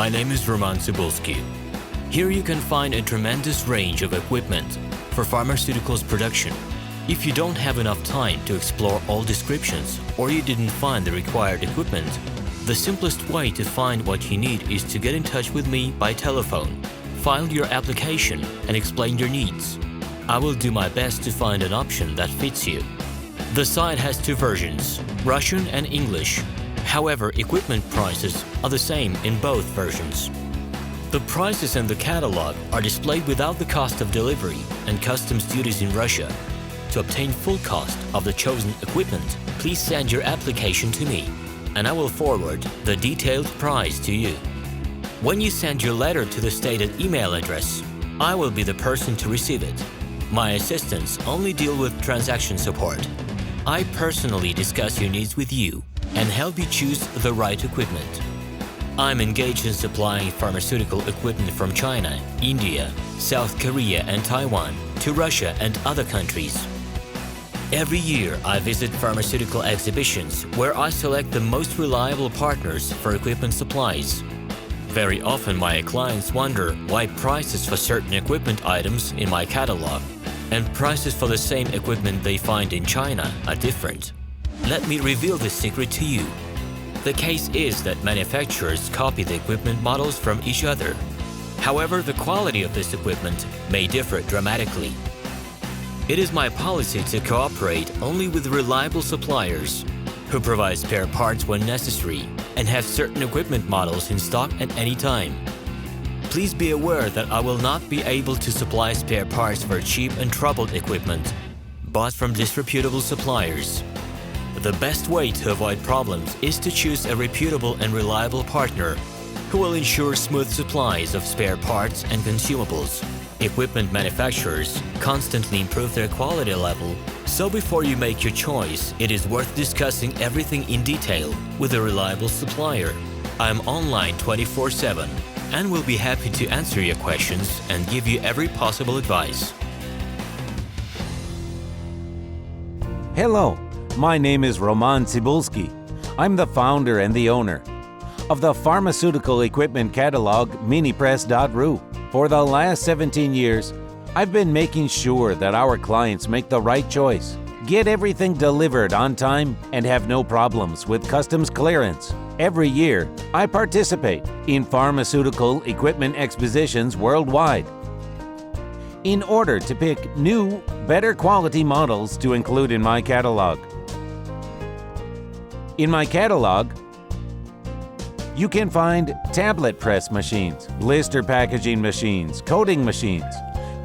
My name is RomanTsibulsky. Here you can find a tremendous range of equipment for pharmaceuticals production. If you don't have enough time to explore all descriptions or you didn't find the required equipment, the simplest way to find what you need is to get in touch with me by telephone, file your application, and explain your needs. I will do my best to find an option that fits you. The site has two versions, Russian and English. However, equipment prices are the same in both versions. The prices in the catalog are displayed without the cost of delivery and customs duties in Russia. To obtain full cost of the chosen equipment, please send your application to me, and I will forward the detailed price to you. When you send your letter to the stated email address, I will be the person to receive it. My assistants only deal with transaction support. I personally discuss your needs with you and help you choose the right equipment. I'm engaged in supplying pharmaceutical equipment from China, India, South Korea, and Taiwan to Russia and other countries. Every year, I visit pharmaceutical exhibitions where I select the most reliable partners for equipment supplies. Very often, my clients wonder why prices for certain equipment items in my catalog and prices for the same equipment they find in China are different. Let me reveal this secret to you. The case is that manufacturers copy the equipment models from each other. However, the quality of this equipment may differ dramatically. It is my policy to cooperate only with reliable suppliers who provide spare parts when necessary and have certain equipment models in stock at any time. Please be aware that I will not be able to supply spare parts for cheap and troubled equipment bought from disreputable suppliers. The best way to avoid problems is to choose a reputable and reliable partner who will ensure smooth supplies of spare parts and consumables. Equipment manufacturers constantly improve their quality level, so before you make your choice, it is worth discussing everything in detail with a reliable supplier. I'm online 24/7 and will be happy to answer your questions and give you every possible advice. Hello, my name is RomanTsibulsky. I'm the founder and the owner of the pharmaceutical equipment catalog Minipress.ru. For the last 17 years, I've been making sure that our clients make the right choice, get everything delivered on time, and have no problems with customs clearance. Every year, I participate in pharmaceutical equipment expositions worldwide in order to pick new, better quality models to include in my catalog. In my catalog, you can find tablet press machines, blister packaging machines, coating machines,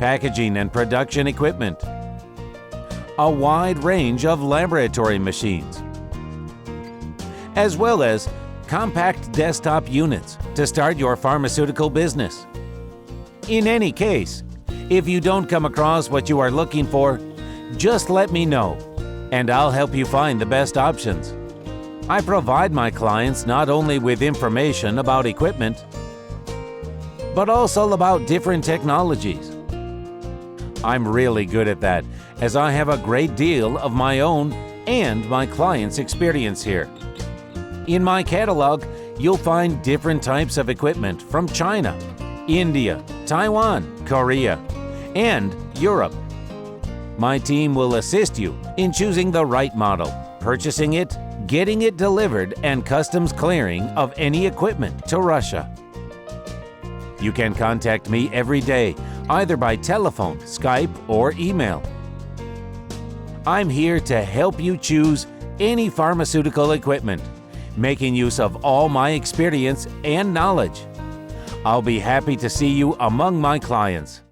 packaging and production equipment, a wide range of laboratory machines, as well as compact desktop units to start your pharmaceutical business. In any case, if you don't come across what you are looking for, just let me know, and I'll help you find the best options. I provide my clients not only with information about equipment, but also about different technologies. I'm really good at that, as I have a great deal of my own and my clients' experience here. In my catalog, you'll find different types of equipment from China, India, Taiwan, Korea, and Europe. My team will assist you in choosing the right model, purchasing it, getting it delivered, and customs clearing of any equipment to Russia. You can contact me every day, either by telephone, Skype, or email. I'm here to help you choose any pharmaceutical equipment, making use of all my experience and knowledge. I'll be happy to see you among my clients.